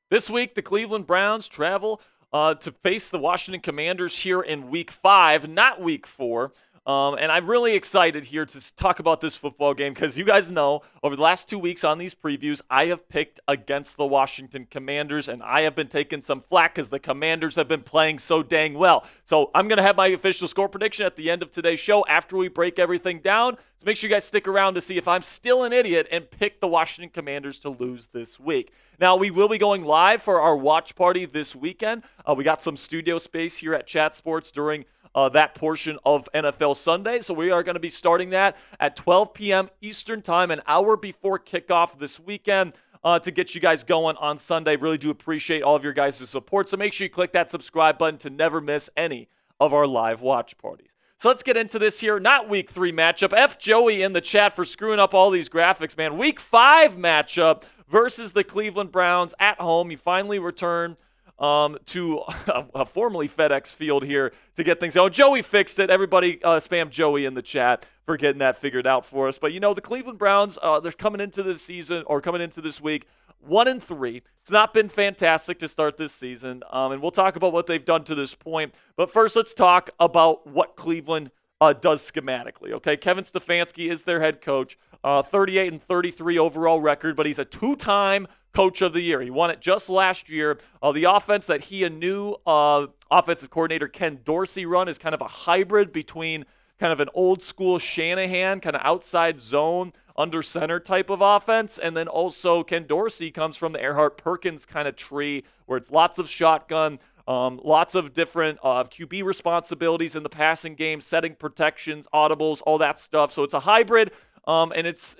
This week, the Cleveland Browns travel to face the Washington Commanders here in Week 5, not Week 4. And I'm really excited here to talk about this football game because you guys know over the last 2 weeks on these previews, I have picked against the Washington Commanders, and I have been taking some flack because the Commanders have been playing so dang well. So I'm going to have my official score prediction at the end of today's show after we break everything down. So make sure you guys stick around to see if I'm still an idiot and pick the Washington Commanders to lose this week. Now, we will be going live for our watch party this weekend. We got some studio space here at Chat Sports during that portion of NFL Sunday. So we are going to be starting that at 12 p.m. Eastern Time, an hour before kickoff this weekend to get you guys going on Sunday. Really do appreciate all of your guys' support. So make sure you click that subscribe button to never miss any of our live watch parties. So let's get into this here. Not Week 3 matchup. F Joey in the chat for screwing up all these graphics, man. Week 5 matchup versus the Cleveland Browns at home. You finally return to a formerly FedEx Field here to get things going. Joey fixed it. Everybody spam Joey in the chat for getting that figured out for us. But, you know, the Cleveland Browns, they're coming into this season or coming into this week 1-3. It's not been fantastic to start this season, and we'll talk about what they've done to this point. But first, let's talk about what Cleveland does schematically, okay? Kevin Stefanski is their head coach, 38-33 overall record, but he's a two-time Coach of the Year. He won it just last year. The offense that he and new offensive coordinator Ken Dorsey run is kind of a hybrid between kind of an old school Shanahan, kind of outside zone, under center type of offense. And then also Ken Dorsey comes from the Earhart-Perkins kind of tree where it's lots of shotgun, lots of different QB responsibilities in the passing game, setting protections, audibles, all that stuff. So it's a hybrid, and it's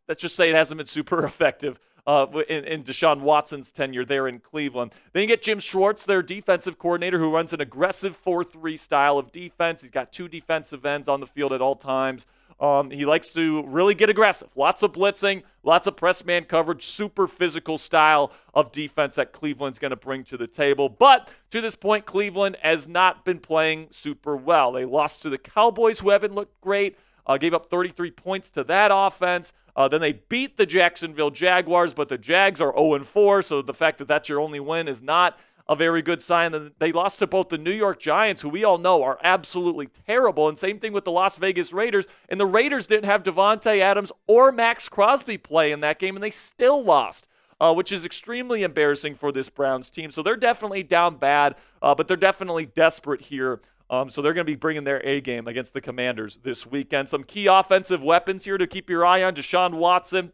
let's just say it hasn't been super effective in Deshaun Watson's tenure there in Cleveland. Then you get Jim Schwartz, their defensive coordinator, who runs an aggressive 4-3 style of defense. He's got 2 defensive ends on the field at all times. He likes to really get aggressive. Lots of blitzing, lots of press man coverage, super physical style of defense that Cleveland's going to bring to the table. But to this point, Cleveland has not been playing super well. They lost to the Cowboys, who haven't looked great. Gave up 33 points to that offense. Then they beat the Jacksonville Jaguars, but the Jags are 0-4, so the fact that that's your only win is not a very good sign. And they lost to both the New York Giants, who we all know are absolutely terrible, and same thing with the Las Vegas Raiders. And the Raiders didn't have Devontae Adams or Max Crosby play in that game, and they still lost, which is extremely embarrassing for this Browns team. So they're definitely down bad, but they're definitely desperate here. So they're going to be bringing their A game against the Commanders this weekend. Some key offensive weapons here to keep your eye on. Deshaun Watson.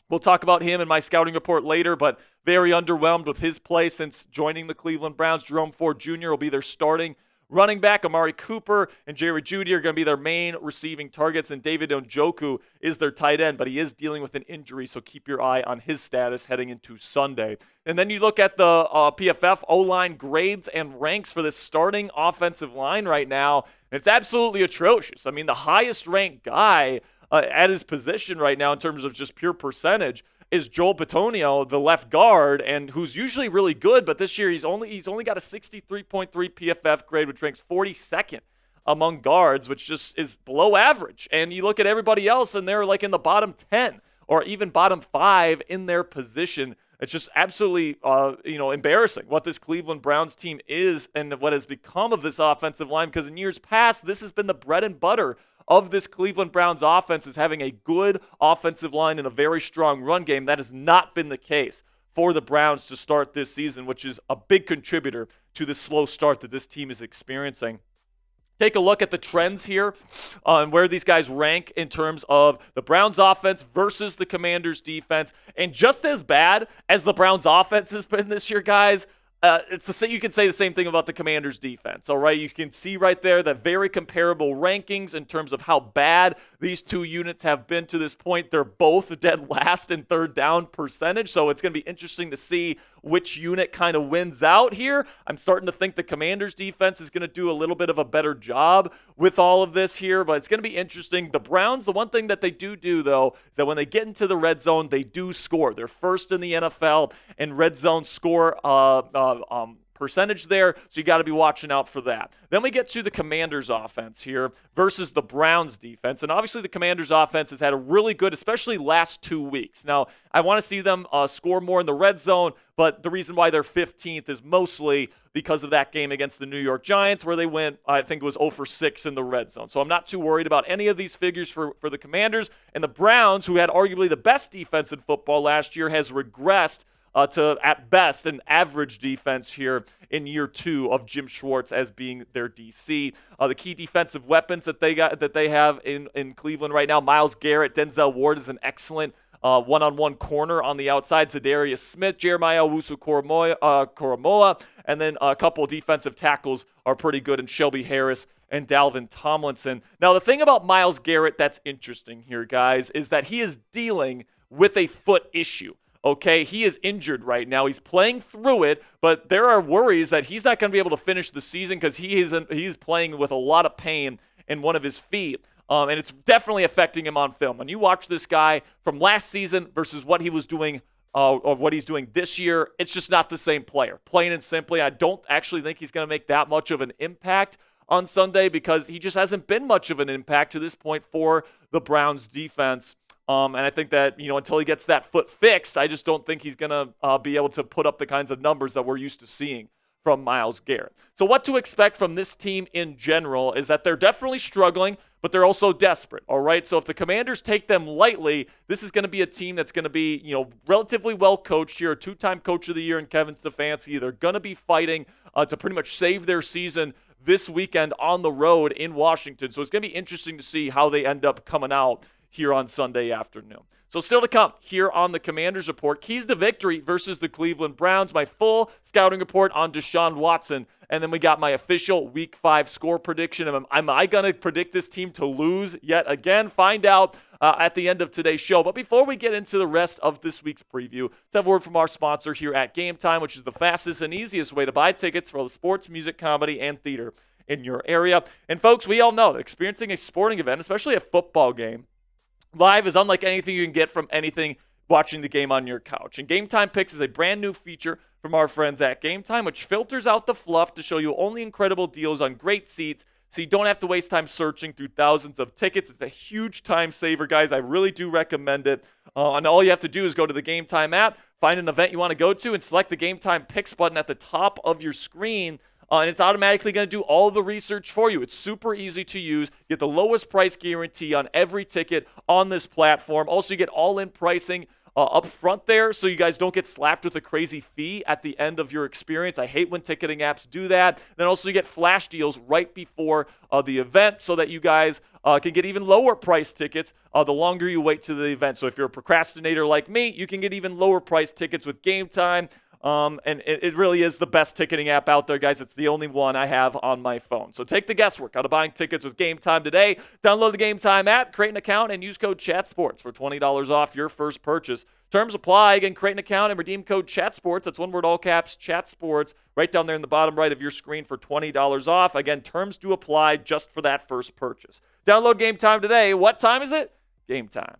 We'll talk about him in my scouting report later, but very underwhelmed with his play since joining the Cleveland Browns. Jerome Ford Jr. will be their starting running back. Amari Cooper and Jerry Jeudy are going to be their main receiving targets, and David Njoku is their tight end, but he is dealing with an injury, so keep your eye on his status heading into Sunday. And then you look at the PFF O-line grades and ranks for this starting offensive line right now, and it's absolutely atrocious. I mean, the highest ranked guy at his position right now in terms of just pure percentage is Joel Bitonio, the left guard, and who's usually really good, but this year he's only got a 63.3 PFF grade, which ranks 42nd among guards, which just is below average. And you look at everybody else, and they're like in the bottom 10 or even bottom 5 in their position. It's just absolutely, embarrassing what this Cleveland Browns team is and what has become of this offensive line, because in years past, this has been the bread and butter of this Cleveland Browns offense, is having a good offensive line and a very strong run game. That has not been the case for the Browns to start this season, which is a big contributor to the slow start that this team is experiencing. Take a look at the trends here on where these guys rank in terms of the Browns offense versus the Commanders defense. And just as bad as the Browns offense has been this year, guys, you can say the same thing about the Commanders defense. All right, you can see right there that very comparable rankings in terms of how bad these two units have been to this point. They're both dead last in third down percentage, so it's going to be interesting to see which unit kind of wins out here. I'm starting to think the Commanders defense is going to do a little bit of a better job with all of this here, but it's going to be interesting. The Browns, the one thing that they do though, is that when they get into the red zone, they do score. They're first in the NFL in red zone score percentage there, so you got to be watching out for that. Then we get to the Commanders offense here versus the Browns defense. And obviously the Commanders offense has had a really good, especially last 2 weeks. Now, I want to see them score more in the red zone, but the reason why they're 15th is mostly because of that game against the New York Giants where they went, I think it was 0 for 6 in the red zone. So I'm not too worried about any of these figures for the Commanders. And the Browns, who had arguably the best defense in football last year, has regressed to, at best, an average defense here in year 2 of Jim Schwartz as being their DC. The key defensive weapons that they have in Cleveland right now, Myles Garrett, Denzel Ward is an excellent one-on-one corner on the outside, Zadarius Smith, Jeremiah Owusu-Koramoah, and then a couple of defensive tackles are pretty good in Shelby Harris and Dalvin Tomlinson. Now, the thing about Myles Garrett that's interesting here, guys, is that he is dealing with a foot issue. Okay, he is injured right now. He's playing through it, but there are worries that he's not going to be able to finish the season because he's playing with a lot of pain in one of his feet. And it's definitely affecting him on film. When you watch this guy from last season versus what he was doing or what he's doing this year, it's just not the same player. Plain and simply, I don't actually think he's going to make that much of an impact on Sunday because he just hasn't been much of an impact to this point for the Browns defense. And I think that, until he gets that foot fixed, I just don't think he's going to be able to put up the kinds of numbers that we're used to seeing from Myles Garrett. So what to expect from this team in general is that they're definitely struggling, but they're also desperate, all right? So if the Commanders take them lightly, this is going to be a team that's going to be, relatively well coached here, a 2-time coach of the year in Kevin Stefanski. They're going to be fighting to pretty much save their season this weekend on the road in Washington. So it's going to be interesting to see how they end up coming out here on Sunday afternoon. So still to come here on the Commanders Report, keys to victory versus the Cleveland Browns, my full scouting report on Deshaun Watson, and then we got my official Week 5 score prediction. Am I going to predict this team to lose yet again? Find out at the end of today's show. But before we get into the rest of this week's preview, let's have a word from our sponsor here at Game Time, which is the fastest and easiest way to buy tickets for the sports, music, comedy, and theater in your area. And folks, we all know that experiencing a sporting event, especially a football game, live is unlike anything you can get from anything watching the game on your couch. And Game Time Picks is a brand new feature from our friends at Game Time, which filters out the fluff to show you only incredible deals on great seats so you don't have to waste time searching through thousands of tickets. It's a huge time saver, guys. I really do recommend it. And all you have to do is go to the Game Time app, find an event you want to go to, and select the Game Time Picks button at the top of your screen. And it's automatically going to do all the research for you. It's super easy to use. You get the lowest price guarantee on every ticket on this platform. Also, you get all-in pricing up front there so you guys don't get slapped with a crazy fee at the end of your experience. I hate when ticketing apps do that. Then also you get flash deals right before the event so that you guys can get even lower price tickets the longer you wait to the event. So if you're a procrastinator like me, you can get even lower price tickets with Game Time. And it really is the best ticketing app out there, guys. It's the only one I have on my phone. So take the guesswork out of buying tickets with Game Time today. Download the Game Time app, create an account, and use code CHATSPORTS for $20 off your first purchase. Terms apply. Again, create an account and redeem code CHATSPORTS. That's one word, all caps, CHATSPORTS, right down there in the bottom right of your screen for $20 off. Again, terms do apply just for that first purchase. Download Game Time today. What time is it? Game Time.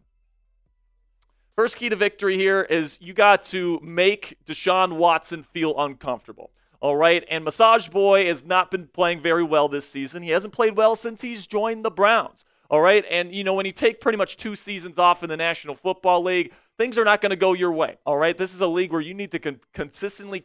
First key to victory here is you got to make Deshaun Watson feel uncomfortable. All right, and Massage Boy has not been playing very well this season. He hasn't played well since he's joined the Browns. All right, and when you take pretty much 2 seasons off in the National Football League, things are not going to go your way. All right, this is a league where you need to consistently,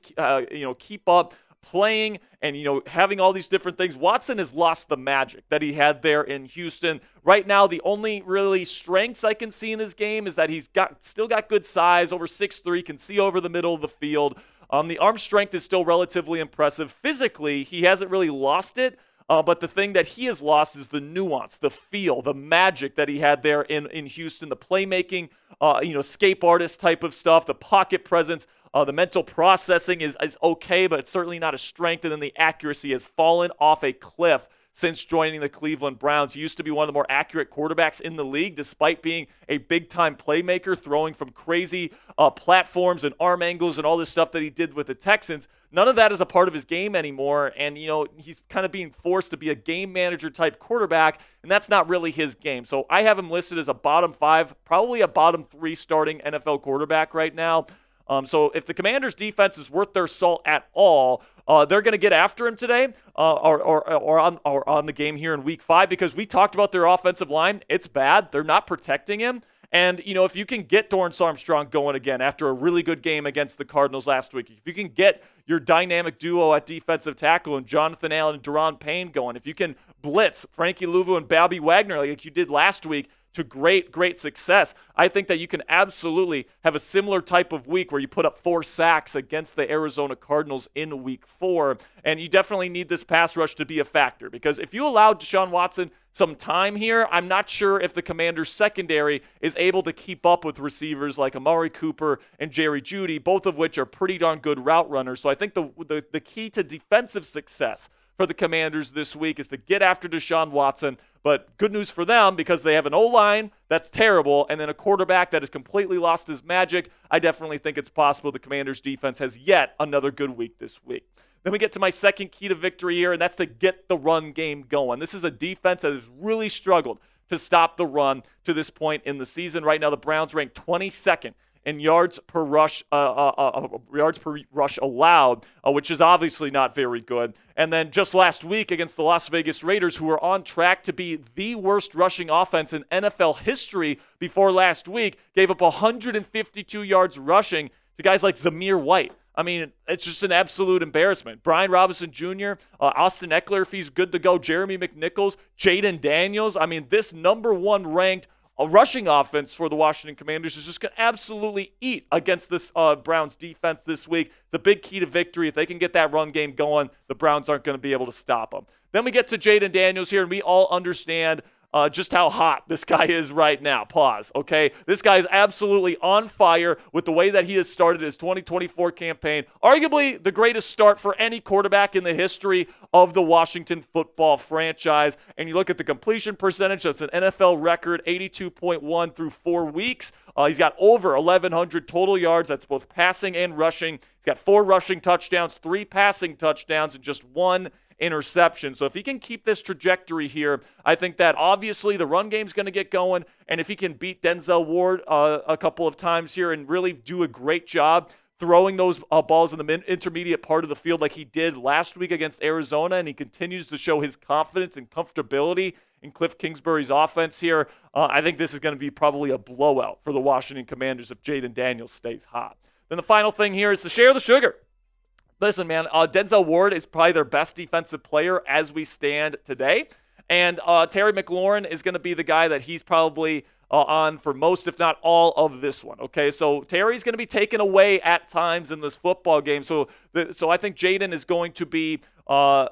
keep up playing and, having all these different things. Watson has lost the magic that he had there in Houston. Right now, the only really strengths I can see in his game is that he's still got good size, over 6'3", can see over the middle of the field. The arm strength is still relatively impressive. Physically, he hasn't really lost it. But the thing that he has lost is the nuance, the feel, the magic that he had there in Houston, the playmaking, escape artist type of stuff, the pocket presence, the mental processing is okay, but it's certainly not a strength. And then the accuracy has fallen off a cliff since joining the Cleveland Browns. He used to be one of the more accurate quarterbacks in the league, despite being a big-time playmaker, throwing from crazy platforms and arm angles and all this stuff that he did with the Texans. None of that is a part of his game anymore, and he's kind of being forced to be a game manager type quarterback, and that's not really his game. So I have him listed as a bottom 5, probably a bottom 3 starting NFL quarterback right now. So if the Commanders' defense is worth their salt at all, they're going to get after him today or on the game here in Week 5 because we talked about their offensive line. It's bad. They're not protecting him. And, if you can get Dorrance Armstrong going again after a really good game against the Cardinals last week, if you can get your dynamic duo at defensive tackle and Jonathan Allen and Daron Payne going, if you can blitz Frankie Louvu and Bobby Wagner like you did last week to great success, I think that you can absolutely have a similar type of week where you put up 4 sacks against the Arizona Cardinals in Week 4. And you definitely need this pass rush to be a factor because if you allow Deshaun Watson some time here, I'm not sure if the Commanders' secondary is able to keep up with receivers like Amari Cooper and Jerry Jeudy, both of which are pretty darn good route runners. So I think the key to defensive success for the Commanders this week is to get after Deshaun Watson. But good news for them because they have an O-line that's terrible and then a quarterback that has completely lost his magic. I definitely think it's possible the Commanders' defense has yet another good week this week. Then we get to my second key to victory here, and that's to get the run game going. This is a defense that has really struggled to stop the run to this point in the season. Right now, the Browns rank 22nd in yards per rush allowed, which is obviously not very good. And then just last week against the Las Vegas Raiders, who were on track to be the worst rushing offense in NFL history before last week, gave up 152 yards rushing to guys like Zamir White. I mean, it's just an absolute embarrassment. Brian Robinson Jr., Austin Eckler, if he's good to go, Jeremy McNichols, Jaden Daniels. I mean, this number 1 ranked rushing offense for the Washington Commanders is just going to absolutely eat against this Browns defense this week. It's a big key to victory. If they can get that run game going, the Browns aren't going to be able to stop them. Then we get to Jaden Daniels here, and we all understand just how hot this guy is right now. Pause, okay? This guy is absolutely on fire with the way that he has started his 2024 campaign. Arguably the greatest start for any quarterback in the history of the Washington football franchise. And you look at the completion percentage, that's an NFL record, 82.1 through 4 weeks. He's got over 1,100 total yards. That's both passing and rushing. He's got 4 rushing touchdowns, 3 passing touchdowns, and just 1 interception. So if he can keep this trajectory here, I think that obviously the run game's going to get going. And if he can beat Denzel Ward a couple of times here and really do a great job throwing those balls in the intermediate part of the field like he did last week against Arizona, and he continues to show his confidence and comfortability in Cliff Kingsbury's offense here, I think this is going to be probably a blowout for the Washington Commanders if Jaden Daniels stays hot. Then the final thing here is to share the sugar. Listen, man, Denzel Ward is probably their best defensive player as we stand today. And Terry McLaurin is going to be the guy that he's probably on for most, if not all, of this one. Okay, so Terry's going to be taken away at times in this football game. So I think Jaden is going to be,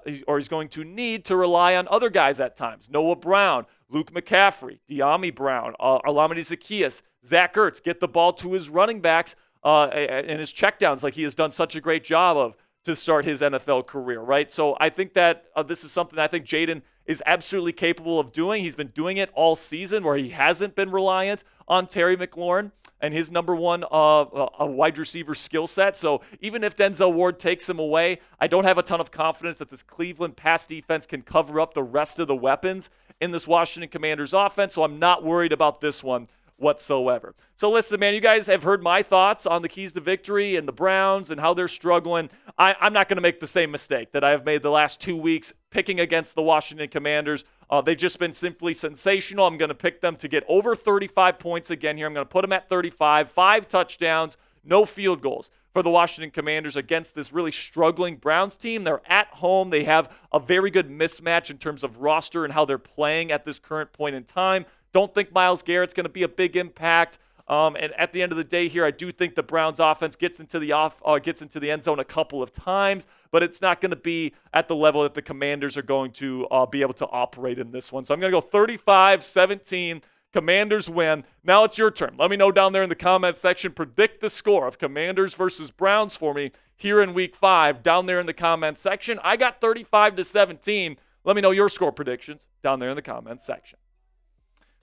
he's going to need to rely on other guys at times. Noah Brown, Luke McCaffrey, De'Ami Brown, Olamide Zaccheaus, Zach Ertz, get the ball to his running backs and his checkdowns like he has done such a great job of to start his NFL career, right? So I think that this is something that I think Jaden is absolutely capable of doing. He's been doing it all season where he hasn't been reliant on Terry McLaurin and his number 1 a wide receiver skill set. So even if Denzel Ward takes him away, I don't have a ton of confidence that this Cleveland pass defense can cover up the rest of the weapons in this Washington Commanders offense. So I'm not worried about this one whatsoever. So listen, man, you guys have heard my thoughts on the keys to victory and the Browns and how they're struggling. I'm not going to make the same mistake that I have made the last 2 weeks picking against the Washington Commanders. They've just been simply sensational. I'm going to pick them to get over 35 points again here. I'm going to put them at 35, 5 touchdowns, no field goals for the Washington Commanders against this really struggling Browns team. They're at home. They have a very good mismatch in terms of roster and how they're playing at this current point in time. Don't think Myles Garrett's going to be a big impact. And at the end of the day here, I do think the Browns offense gets into the end zone a couple of times, but it's not going to be at the level that the Commanders are going to be able to operate in this one. So I'm going to go 35-17. Commanders win. Now it's your turn. Let me know down there in the comment section. Predict the score of Commanders versus Browns for me here in Week 5 down there in the comment section. I got 35-17. Let me know your score predictions down there in the comment section.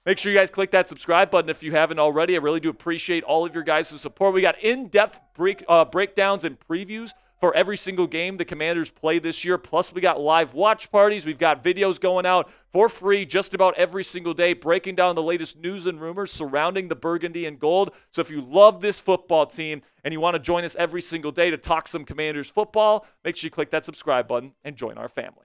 Make sure you guys click that subscribe button if you haven't already. I really do appreciate all of your guys' support. We got in-depth breakdowns and previews for every single game the Commanders play this year. Plus, we got live watch parties. We've got videos going out for free just about every single day, breaking down the latest news and rumors surrounding the Burgundy and Gold. So if you love this football team and you want to join us every single day to talk some Commanders football, make sure you click that subscribe button and join our family.